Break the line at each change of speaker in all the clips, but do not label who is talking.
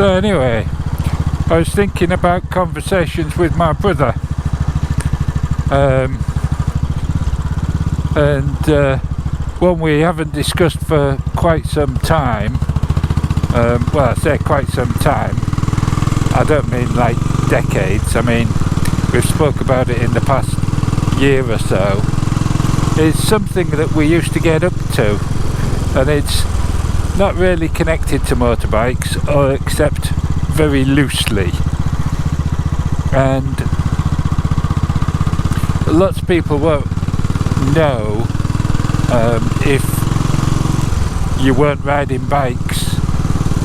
So anyway, I was thinking about conversations with my brother, and one we haven't discussed for quite some time. Well, I say quite some time, I don't mean like decades, I mean we've spoke about it in the past year or so. It's something that we used to get up to, and it's not really connected to motorbikes, or except very loosely. And lots of people won't know if you weren't riding bikes.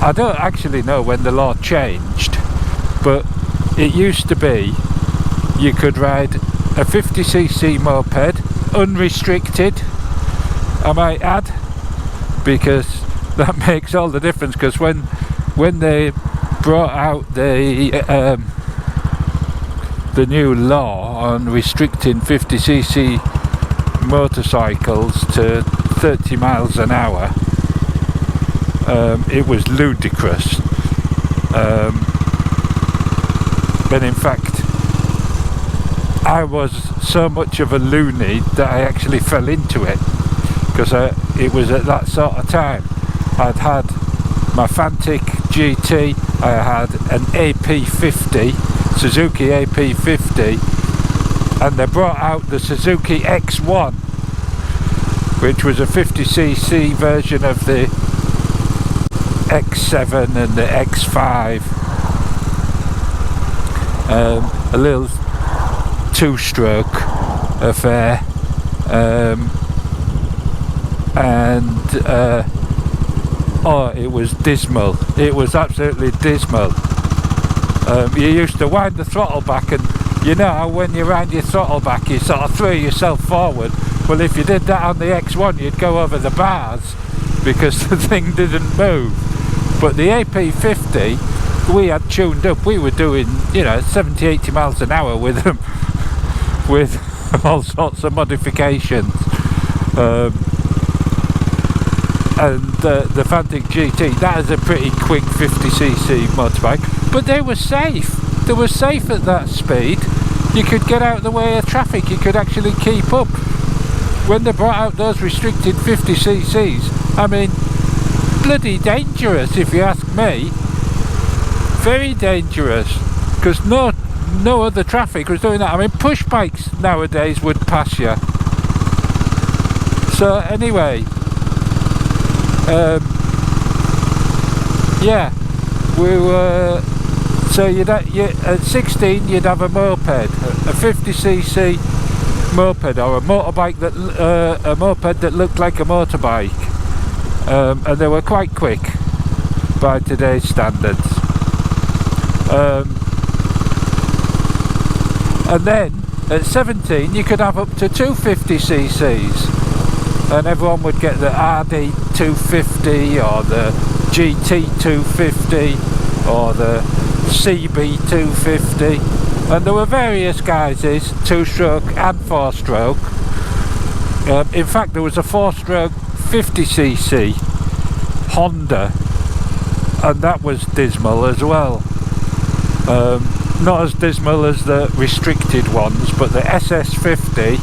I don't actually know when the law changed, but it used to be you could ride a 50cc moped unrestricted, I might add, because that makes all the difference. Because when they brought out the new law on restricting 50cc motorcycles to 30 miles an hour, it was ludicrous. But in fact, I was so much of a loony that I actually fell into it, because it was at that sort of time. I'd had my Fantic GT, I had an AP50, Suzuki AP50, and they brought out the Suzuki X1, which was a 50cc version of the X7 and the X5, a little two-stroke affair, and oh, it was dismal. It was absolutely dismal. You used to wind the throttle back, and you know how when you wind your throttle back you sort of throw yourself forward. Well, if you did that on the X1 you'd go over the bars because the thing didn't move. But the AP50 we had tuned up. We were doing, you know, 70-80 miles an hour with them, with all sorts of modifications. And the Fantic GT, that is a pretty quick 50cc motorbike, but they were safe. They were safe at that speed. You could get out of the way of traffic, you could actually keep up. When they brought out those restricted 50cc's, I mean, bloody dangerous if you ask me. Very dangerous, because no other traffic was doing that. I mean, push bikes nowadays would pass you. So anyway, yeah, we were. So at 16 you'd have a moped, a 50cc moped, or a motorbike a moped that looked like a motorbike, and they were quite quick by today's standards. And then at 17 you could have up to 250cc's, and everyone would get the RD 250 or the GT 250 or the CB 250, and there were various guises, 2-stroke and 4-stroke. In fact, there was a 4-stroke 50cc Honda, and that was dismal as well. Not as dismal as the restricted ones, but the SS50,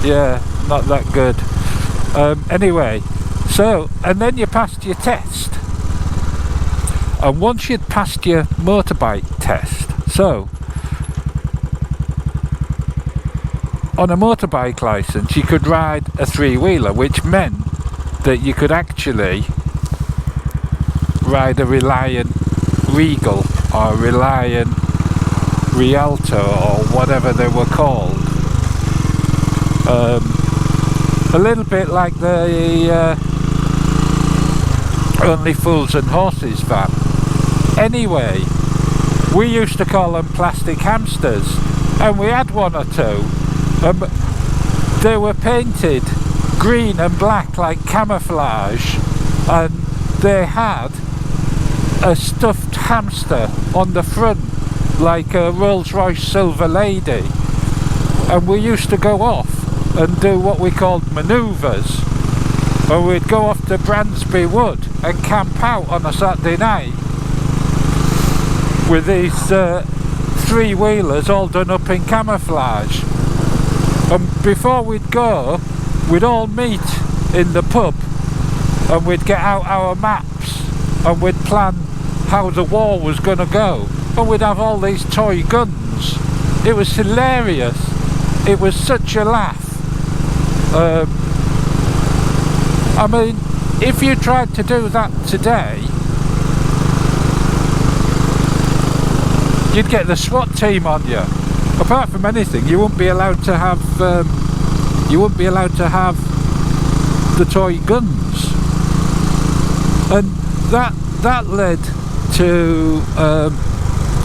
yeah, not that good. Anyway, so, and then you passed your test, and once you'd passed your motorbike test, so on a motorbike license you could ride a 3-wheeler, which meant that you could actually ride a Reliant Regal or a Reliant Rialto or whatever they were called. A little bit like the Only Fools and Horses van. Anyway, we used to call them plastic hamsters, and we had one or two. They were painted green and black like camouflage, and they had a stuffed hamster on the front like a Rolls-Royce Silver Lady, and we used to go off and do what we called manoeuvres, and we'd go off to Bransby Wood and camp out on a Saturday night with these three-wheelers all done up in camouflage. And before we'd go, we'd all meet in the pub and we'd get out our maps and we'd plan how the war was going to go, and we'd have all these toy guns. It was hilarious. It was such a laugh. I mean, if you tried to do that today, you'd get the SWAT team on you. Apart from anything, you wouldn't be allowed to have the toy guns, and that led to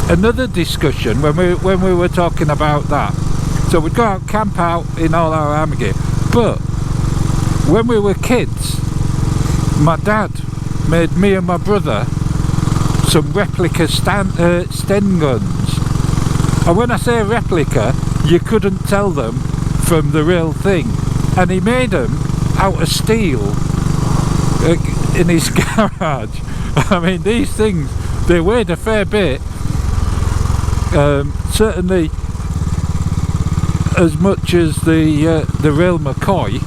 another discussion when we were talking about that. So we'd go out, camp out in all our army gear, but when we were kids, my dad made me and my brother some replica STEN guns. And when I say replica, you couldn't tell them from the real thing. And he made them out of steel in his garage. I mean, these things, they weighed a fair bit. Certainly as much as the real McCoy.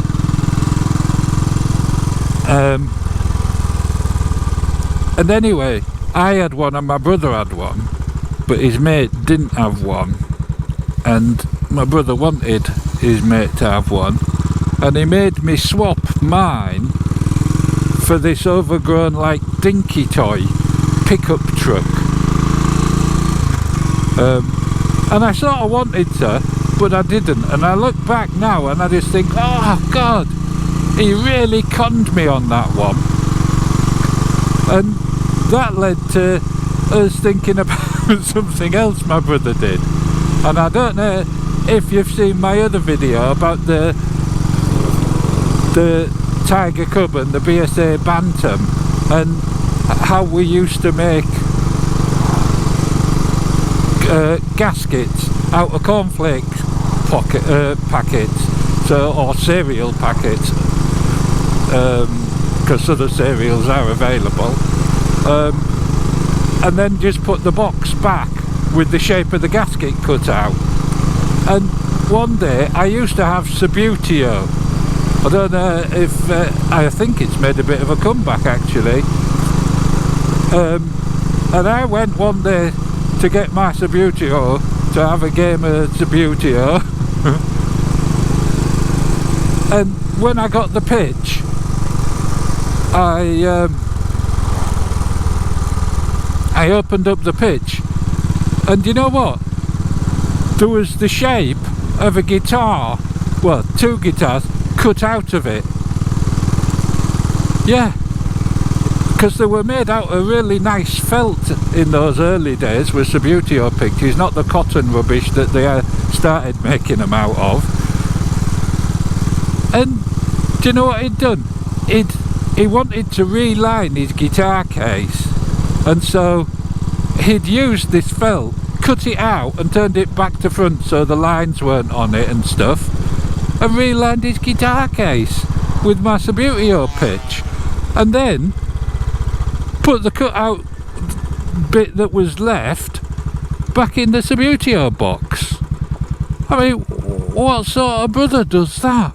And anyway, I had one and my brother had one, but his mate didn't have one, and my brother wanted his mate to have one, and he made me swap mine for this overgrown, like, dinky toy pickup truck. And I sort of wanted to, but I didn't, and I look back now and I just think, oh god, he really conned me on that one. And that led to us thinking about something else my brother did. And I don't know if you've seen my other video about the Tiger Cub and the BSA Bantam, and how we used to make gaskets out of cornflakes packets, or cereal packets, because other cereals are available, and then just put the box back with the shape of the gasket cut out. And one day I used to have Subbuteo. I don't know if I think it's made a bit of a comeback actually, and I went one day to get my Subbuteo to have a game of Subbuteo. And when I got the pitch, I opened up the pitch, and you know what? There was the shape of a guitar, well, two guitars, cut out of it. Yeah, because they were made out of really nice felt in those early days with Subbuteo pictures, not the cotton rubbish that they started making them out of. And do you know what he'd done? He wanted to reline his guitar case, and so he'd used this felt, cut it out and turned it back to front so the lines weren't on it and stuff, and relined his guitar case with my Subbuteo pitch, and then put the cut out bit that was left back in the Subbuteo box. I mean, what sort of brother does that?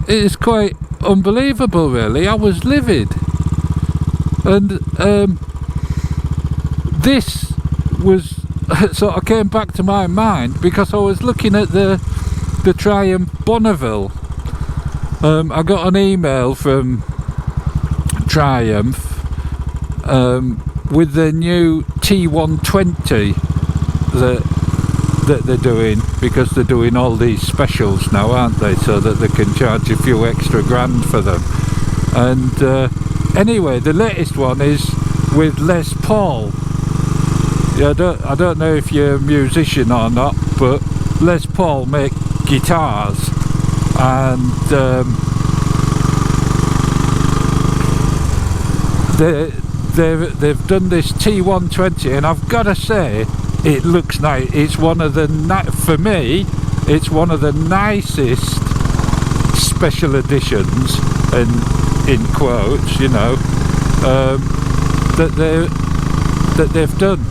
It is quite unbelievable really. I was livid. And this was sort of came back to my mind because I was looking at the Triumph Bonneville. I got an email from Triumph with the new T120 that they're doing, because they're doing all these specials now, aren't they, so that they can charge a few extra grand for them. And anyway, the latest one is with Les Paul. Yeah, I don't know if you're a musician or not, but Les Paul make guitars, and they've done this T120, and I've got to say, it looks nice. It's one of the for me, it's one of the nicest special editions, and in quotes, you know, that they've done.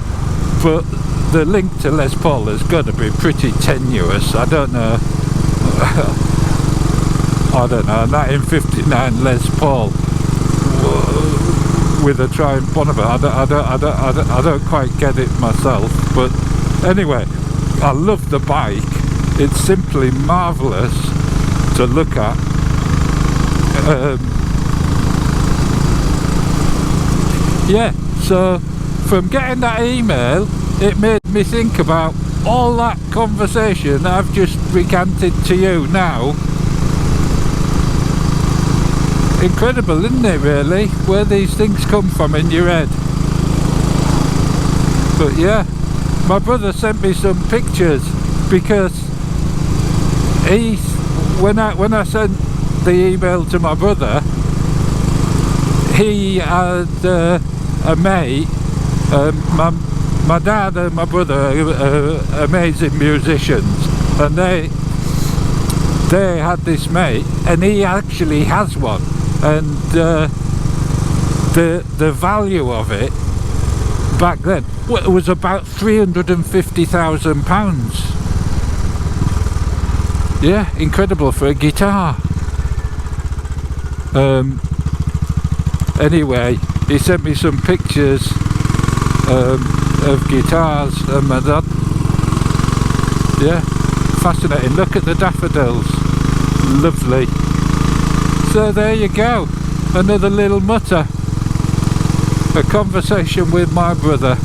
But the link to Les Paul has got to be pretty tenuous. I don't know. I don't know. 1959 Les Paul with a Triumph Bonneville. I don't quite get it myself. But anyway, I love the bike. It's simply marvellous to look at. Yeah, so from getting that email, it made me think about all that conversation I've just recanted to you now. Incredible, isn't it, really, where these things come from in your head. But yeah, my brother sent me some pictures, because when I sent the email to my brother, he had a mate. My dad and my brother are amazing musicians, and they had this mate, and he actually has one, and the value of it back then was about £350,000. Yeah, incredible for a guitar. Anyway, he sent me some pictures of guitars, and my dad, yeah, fascinating. Look at the daffodils, lovely. So there you go, another little mutter, a conversation with my brother.